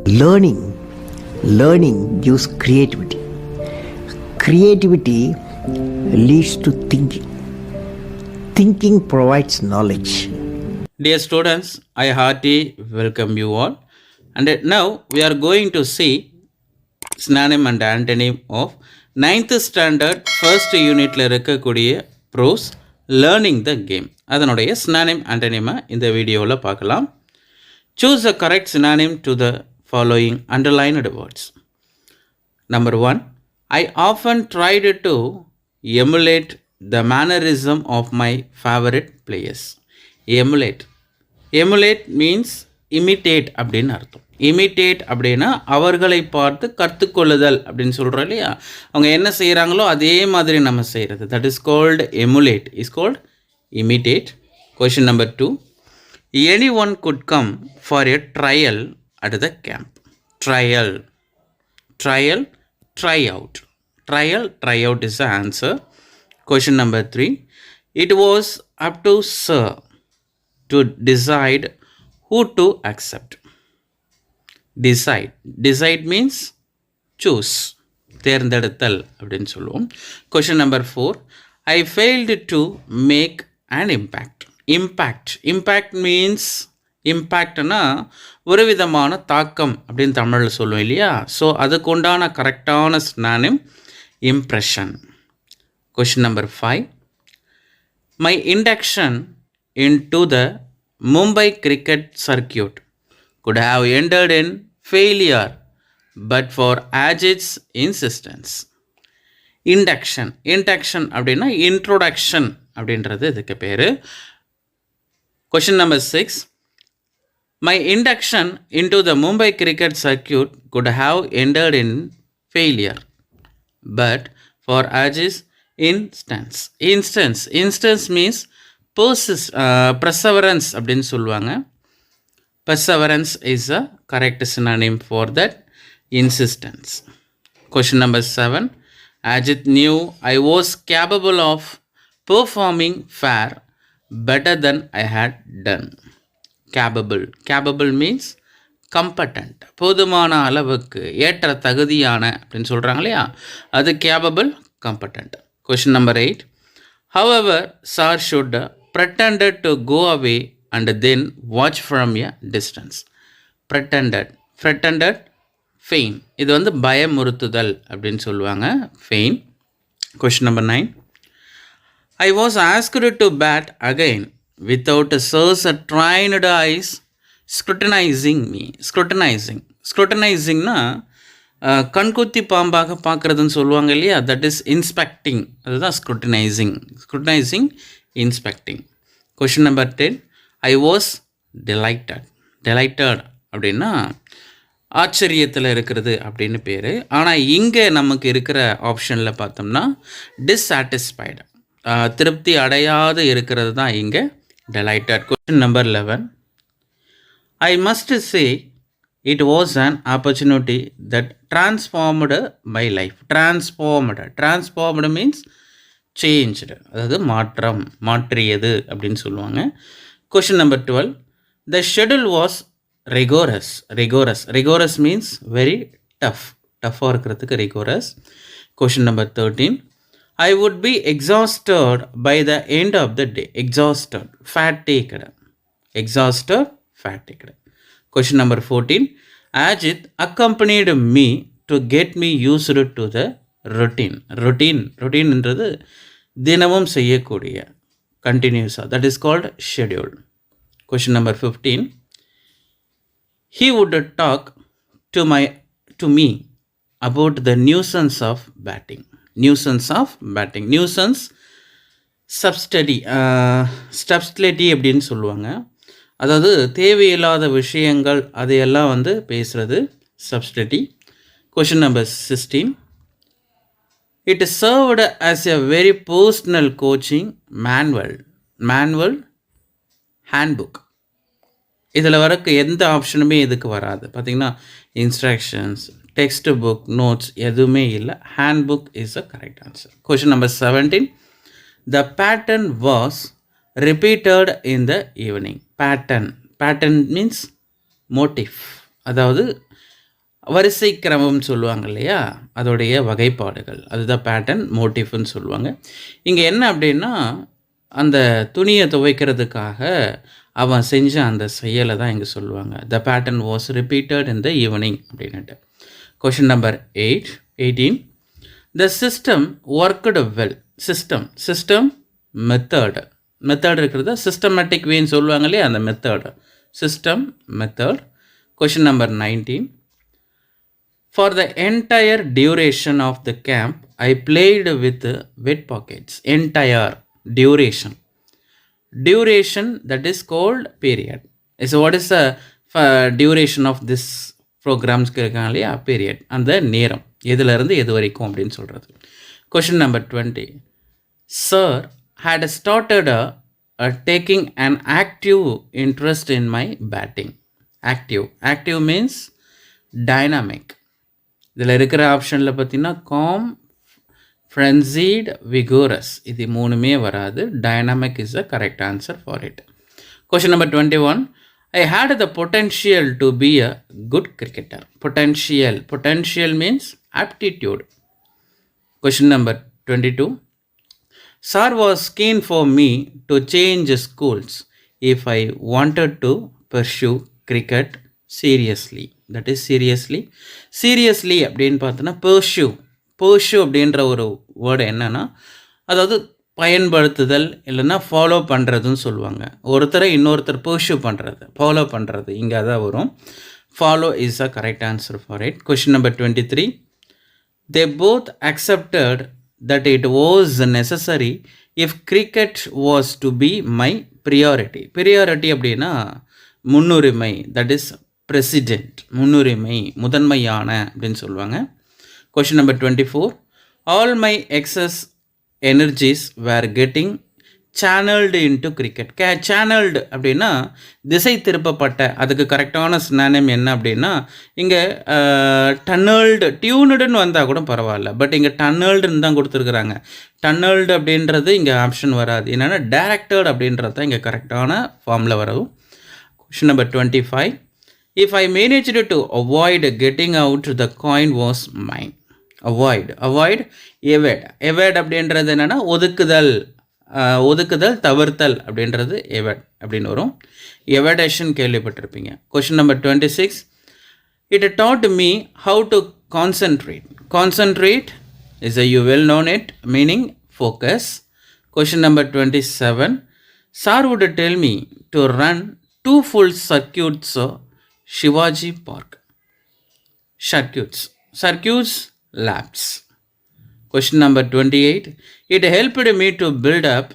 Learning. Learning gives creativity. Creativity leads to thinking. Thinking provides knowledge. Dear students, I heartily welcome you all. And now we are going to see synonym and antonym of 9th standard first unitல இருக்கக்கூடிய prose learning the game. அதனுடைய synonym antonym இந்த வீடியோவில் பார்க்கலாம். Choose a correct synonym to the following underlined words. Number 1, I often tried to emulate the mannerism of my favorite players. Emulate means imitate அப்படின்னு அர்த்தம். imitate அப்படின்னா அவர்களை பார்த்து கற்றுக்கொள்ளுதல் அப்படின்னு சொல்கிறோம் இல்லையா, அவங்க என்ன செய்கிறாங்களோ அதே மாதிரி நம்ம செய்கிறது, that is called emulate, is called imitate. Question number 2, anyone could come for a trial at the camp. Tryout. Tryout is the answer. Question number 3, it was up to Sir to decide who to accept. Decide means choose, தேர்ந்தெடுத்தல் அப்படின்னு சொல்லுவோம். Question number 4, I failed to make an impact. Impact means இம்பேக்ட்னா ஒரு விதமான தாக்கம் அப்படின்னு தமிழில் சொல்லுவோம் இல்லையா, so அதுக்கு உண்டான கரெக்டான synonym impression. Question number 5, my induction into the Mumbai cricket circuit could have ended in failure but for Ajit's insistence. Induction அப்படின்னா introduction அப்படின்றது இதுக்கு பேர். Question number 6, my induction into the Mumbai cricket circuit could have ended in failure but for Ajit's instance means perseverance அப்படின்னு சொல்லுவாங்க. Perseverance is a correct synonym for that insistence. Question number 7, Ajit knew I was capable of performing fair better than I had done. Capable means competent, போதுமான அளவுக்கு ஏற்ற தகுதியான அப்படின்னு சொல்கிறாங்க இல்லையா, அது capable, competent. Question number 8, however Sir should pretended to go away and then watch from a distance. Pretended feign, இது வந்து பயமுறுத்துதல் அப்படின்னு சொல்லுவாங்க, feign. Question number 9, I was asked to bat again without Sir's trained eyes scrutinizing me. Scrutinizingனா கண்குத்தி பாம்பாக பார்க்குறதுன்னு சொல்லுவாங்க இல்லையா, that is inspecting, அதுதான் scrutinizing inspecting. Question number 10, I was delighted அப்படின்னா ஆச்சரியத்தில் இருக்கிறது அப்படின்னு பேர். ஆனால் இங்கே நமக்கு இருக்கிற ஆப்ஷனில் பார்த்தோம்னா டிஸ்சாட்டிஸ்ஃபைடு, திருப்தி அடையாது இருக்கிறது தான் இங்கே delighted. Question number 11, I must say it was an opportunity that transformed my life. Transformed means changed, அதாவது மாற்றியது அப்படின்னு சொல்லுவாங்க. Question number 12, the schedule was rigorous means very tough-ஆ இருக்கிறதுக்கு rigorous. Question number 13, I would be exhausted by the end of the day. Fatigued. Question number 14, Ajit accompanied me to get me used to the routine என்றது தினமும் செய்யக்கூடிய கண்டினியூஸாக, that is called schedule. Question number 15, he would talk to me about the nuisance of batting. Nuisance subtlety அப்படின்னு சொல்லுவாங்க, அதாவது தேவையில்லாத விஷயங்கள் அதையெல்லாம் வந்து பேசுகிறது subtlety. Question number 16, it served as a very personal coaching manual handbook. இதில் வரக்கு எந்த ஆப்ஷனுமே இதுக்கு வராது. பார்த்திங்கன்னா இன்ஸ்ட்ரக்ஷன்ஸ், டெக்ஸ்ட் புக், நோட்ஸ் எதுவுமே இல்லை. Handbook is a correct answer. Question number 17, the pattern was repeated in the evening. Pattern means motive, அதாவது வரிசை கிரமம் சொல்லுவாங்க இல்லையா, அதோடைய வகைப்பாடுகள் அதுதான் பேட்டர்ன் மோட்டிஃப்னு சொல்லுவாங்க. இங்கே என்ன அப்படின்னா, அந்த துணியை துவைக்கிறதுக்காக அவன் செஞ்ச அந்த செயலை தான் இங்கே சொல்லுவாங்க. The pattern was repeated in the evening அப்படின்னுட்டு. Question number 18. The system worked well. System method இருக்கிறது சிஸ்டமேட்டிக் வேன்னு சொல்லுவாங்க இல்லையா, அந்த method. Question number 19. For the entire duration of the camp, I played with wet pockets. Entire duration. Duration, that is called period. So what is the duration of this programs கேட்காங்க இல்லையா, period. அந்த நேரம் எதுலேருந்து எது வரைக்கும் அப்படின்னு சொல்கிறது. Question number 20. Sir had started taking an active interest in my batting. Active means dynamic. இதில் இருக்கிற ஆப்ஷனில் பார்த்தீங்கன்னா காம், ஃப்ரென்சீட், விகோரஸ், இது மூணுமே வராது. Dynamic is the correct answer for it. Question number 21. I had the potential to be a good cricketer. Potential means aptitude. Question number 22. Sir was keen for me to change schools if I wanted to pursue cricket seriously. That is seriously அப்படின்னு பார்த்தோன்னா பர்ஷு அப்படின்ற ஒரு word என்னென்னா, அதாவது பயன்படுத்துதல் இல்லைன்னா follow பண்ணுறதுன்னு சொல்லுவாங்க. ஒருத்தரை இன்னொருத்தர் பர்ஷு பண்ணுறது, ஃபாலோ பண்ணுறது, இங்கே தான் வரும். Follow is a correct answer for it. Question number 23. They both accepted that it was necessary if cricket was to be my priority. Priority அப்படின்னா முன்னுரிமை, தட் இஸ் பிரசிடென்ட், முன்னுரிமை, முதன்மையான அப்படின்னு சொல்லுவாங்க. Question number 24. All my excess energies were getting channelled into cricket. Channelled அப்படின்னா திசை திருப்பப்பட்ட, அதுக்கு கரெக்டான சினானிம் என்ன அப்படின்னா, இங்கே டியூனுடுன்னு வந்தால் கூட பரவாயில்ல, பட் இங்கே டன்னல்டுன்னு தான் கொடுத்துருக்குறாங்க. டன்னல்டு அப்படின்றது இங்கே ஆப்ஷன் வராது. என்னென்னா டைரக்டட் அப்படின்றது தான் இங்கே கரெக்டான ஃபார்மில் வரும். Question number 25. If I managed to avoid getting out, the coin was mine. Avoid, evade அப்படின்றது என்னென்னா ஒதுக்குதல், தவிர்த்தல் அப்படின்றது evade அப்படின்னு வரும். evadation கேள்விப்பட்டிருப்பீங்க. Question number 26. It taught me how to concentrate is a you well known it meaning focus. Question number 27. Sir would tell me to run 2 full circuits Shivaji Park. Circuits laps. Question number 28. It helped me to build up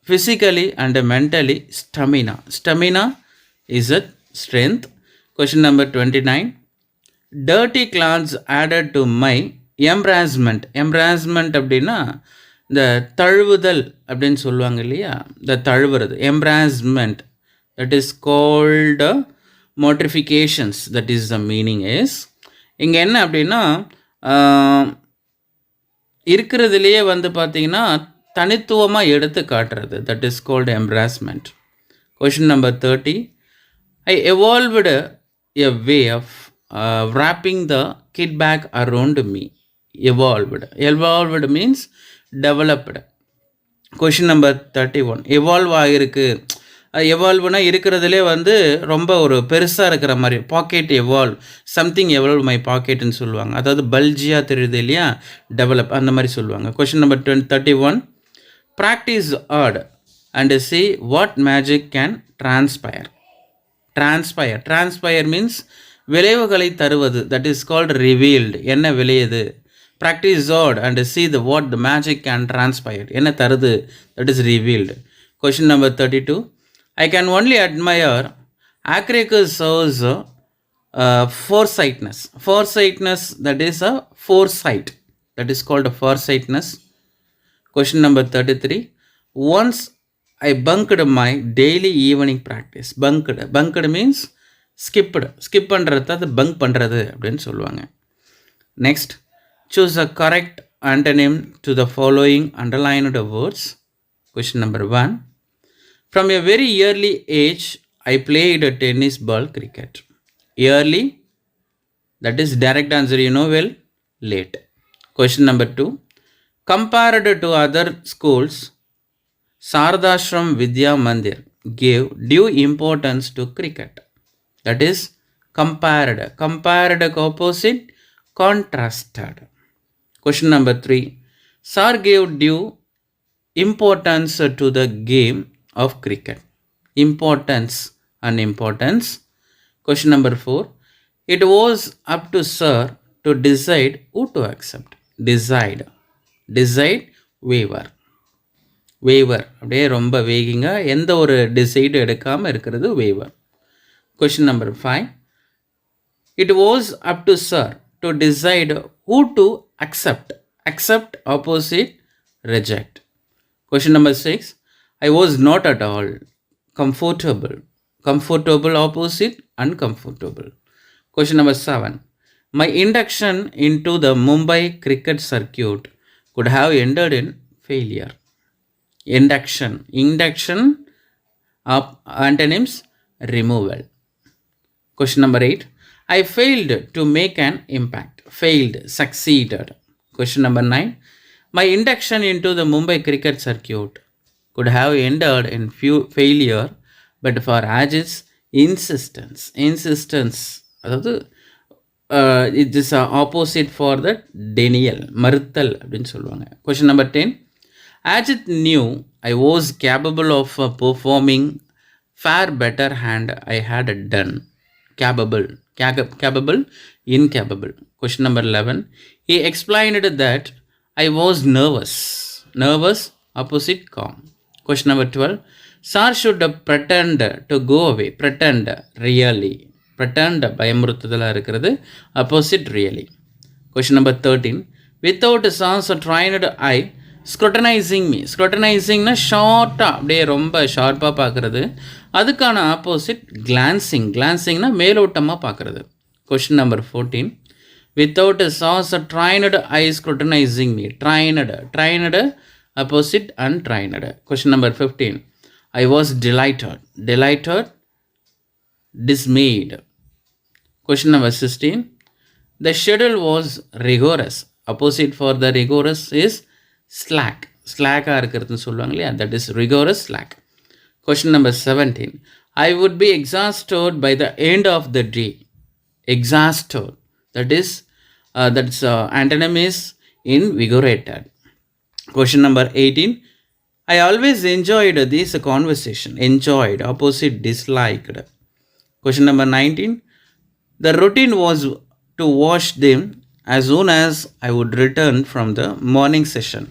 physically and mentally stamina. Stamina is a strength. Question number 29. Dirty clothes added to my embarrassment. Embarrassment அப்படின்னா இந்த தழுவுதல் அப்படின்னு சொல்லுவாங்க இல்லையா, இந்த தழுவுறது, embarrassment, that is called mortifications. That is the meaning is. இங்கே என்ன அப்படின்னா இருக்கிறதுலையே வந்து பார்த்தீங்கன்னா தனித்துவமாக எடுத்து காட்டுறது, that is called embarrassment. Question number 30. I evolved a way of wrapping the kit bag around me. Evolved means developed. Question number 31. Evolve ஆகிருக்கு. எவால்வ்னா இருக்கிறதுலே வந்து ரொம்ப ஒரு பெருசாக இருக்கிற மாதிரி, pocket evolve, something evolve my பாக்கெட்டுன்னு சொல்லுவாங்க. அதாவது பல்ஜியாக தெரியுது இல்லையா, டெவலப், அந்த மாதிரி சொல்லுவாங்க. Question number 31. Practise hard and see what magic can transpire. Transpire means விளைவுகளை தருவது, that is called revealed. என்ன விளையுது? Practice hard and see what the magic can transpire. என்ன தருது? that is revealed. Question number 32. I can only admire Acracus's foresightness. That is a foresight. That is called a foresightness. Question number 33. Once I bunked my daily evening practice. Bunked means skipped. Skip பண்றது bunk பண்றது அப்படின்னு சொல்லுவாங்க. Next, choose a correct antonym to the following underlined words. Question number 1. From a very early age, I played tennis ball cricket. Early That is direct answer, you know well, late. Question number 2. Compared to other schools, Sardashram Vidya Mandir gave due importance to cricket. That is compared. Compared opposite, contrasted. Question number 3. Sir gave due importance to the game of cricket. Importance and importance. Question number 4. It was up to Sir to decide who to accept. Decide. Decide, waiver. Waiver அப்படியே ரொம்ப வேகிங்காக எந்த ஒரு decide எடுக்காமல் இருக்கிறது waiver. Question number 5. It was up to sir to decide who to accept. Accept opposite, reject. Question number 6. I was not at all comfortable. Comfortable opposite, uncomfortable. Question number 7. My induction into the Mumbai cricket circuit could have ended in failure. Induction. Induction of antonyms, removal. Question number 8. I failed to make an impact. Failed, succeeded. Question number 9. My induction into the Mumbai cricket circuit could have ended in failure, but for Ajit's insistence. Insistence. அதாவது it is opposite for the denial, மறுத்தல் அப்படின்னு சொல்லுவாங்க. Question number 10. Ajit knew I was capable of performing far better hand I had done. Capable, incapable. Question number 11. He explained that I was nervous. Nervous, opposite, calm. Question number 12. Sir should pretend to go away. Pretend, really. Pretend, பயமுறுத்துதலாக இருக்கிறது, opposite, really. Question number 13. Without Sir's trained eye scrutinizing me. ஸ்க்ரூட்டனைசிங்னா ஷார்ட்டாக அப்படியே ரொம்ப ஷார்ப்பாக பார்க்குறது, அதுக்கான opposite glancing. கிளான்சிங்னா மேலோட்டமாக பார்க்குறது. Question number 14. Without sauce trained I scrutinising me. Trained opposite, untrained. Question number 15. I was delighted, dismayed. Question number 16. The schedule was rigorous. Opposite for the rigorous is slack. ஸ்லாக்காக இருக்கிறதுன்னு சொல்லுவாங்க இல்லையா, that is rigorous, slack. Question number 17. I would be exhausted by the end of the day. Exhausted, that's antonym is invigorated. Question number 18. I always enjoyed this conversation. Enjoyed, opposite, disliked. Question number 19. The routine was to wash them as soon as I would return from the morning session.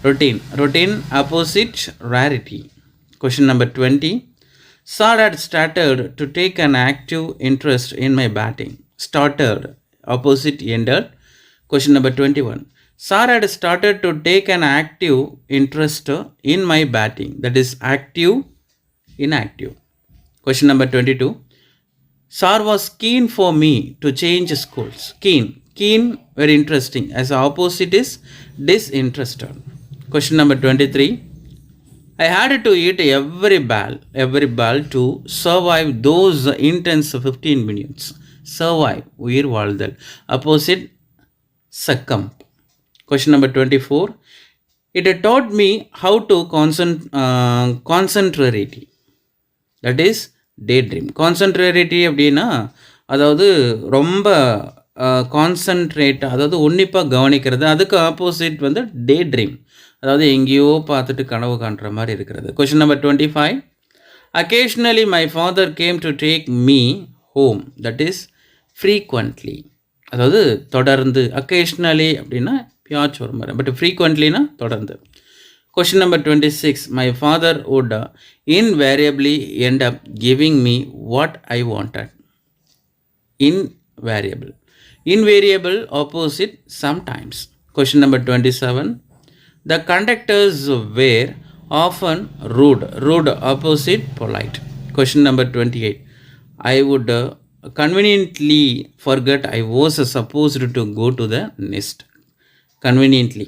Routine, opposite, rarity. Question number 20. Sir had started to take an active interest in my batting. Started, opposite, ended. Question number 21. Sir had started to take an active interest in my batting. That is active, inactive. Question number 22. Sir was keen for me to change schools. Keen, very interesting. As opposite is disinterested. Question number 23. I had to eat every ball to survive those intense 15 minutes. Survive, உயிர் வாழ்தல். Opposite, succumb. Question number 24. It taught me how to concentrate. That is daydream. Concentrate அப்படின்னா அதாவது ரொம்ப concentrate, அதாவது உன்னிப்பாக கவனிக்கிறது. அதுக்கு opposite வந்து டே ட்ரீம், அதாவது எங்கேயோ பார்த்துட்டு கனவு காண்ற மாதிரி இருக்கிறது. Question number 25. Occasionally my father came to take me home. That is frequently, அதாவது தொடர்ந்து. occasionally அப்படின்னா பியாச்சு ஒரு மாதிரி, பட் ஃப்ரீக்வெண்ட்லினா தொடர்ந்து. Question number 26. My father would invariably end up giving me what I wanted. Invariable, opposite, sometimes. Question number 27. The conductors were often rude, opposite, polite. Question number 28. I would conveniently forget I was supposed to go to the nest. Conveniently,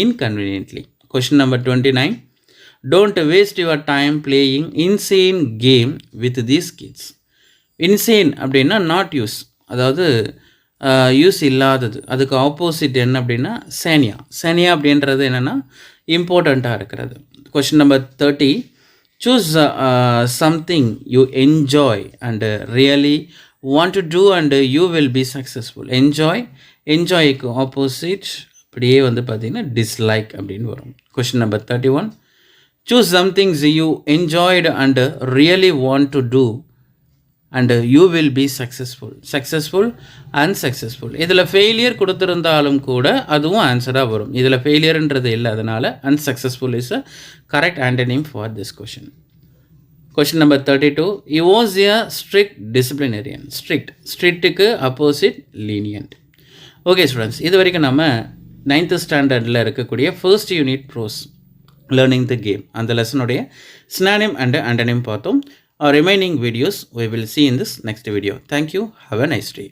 inconveniently. Question number 29. Don't waste your time playing insane game with these kids. Insane அப்படின்னா not use, அதாவது use இல்லாதது. அதுக்கு opposite என்ன அப்படின்னா சேனியா. சேனியா அப்படின்றது என்னென்னா இம்பார்ட்டண்ட்டாக இருக்கிறது. Question number 30, choose something you enjoy and really want to do and you will be successful. என்ஜாய்க்கு ஆப்போசிட் அப்படியே வந்து பார்த்திங்கன்னா டிஸ்லைக் அப்படின்னு வரும். Question number 31, choose somethings you enjoyed and really want to do and you will be successful unsuccessful. இதில் failure கொடுத்துருந்தாலும் கூட அதுவும் ஆன்சராக வரும். இதில் ஃபெயிலியர்ன்றது இல்லை, அதனால் unsuccessful is a correct antonym for this question. Question number 32, he was a strict disciplinarian. ஸ்ட்ரிக்ட்டுக்கு அப்போசிட் லீனியன்ட். ஓகே ஸ்டூடெண்ட்ஸ், இது வரைக்கும் நம்ம 9th ஸ்டாண்டர்டில் இருக்கக்கூடிய first unit prose learning the game அந்த லெசனுடைய சினானிம் அண்ட் ஆண்டனிம் பார்த்தோம். Our remaining videos we will see in this next video. Thank you. Have a nice day.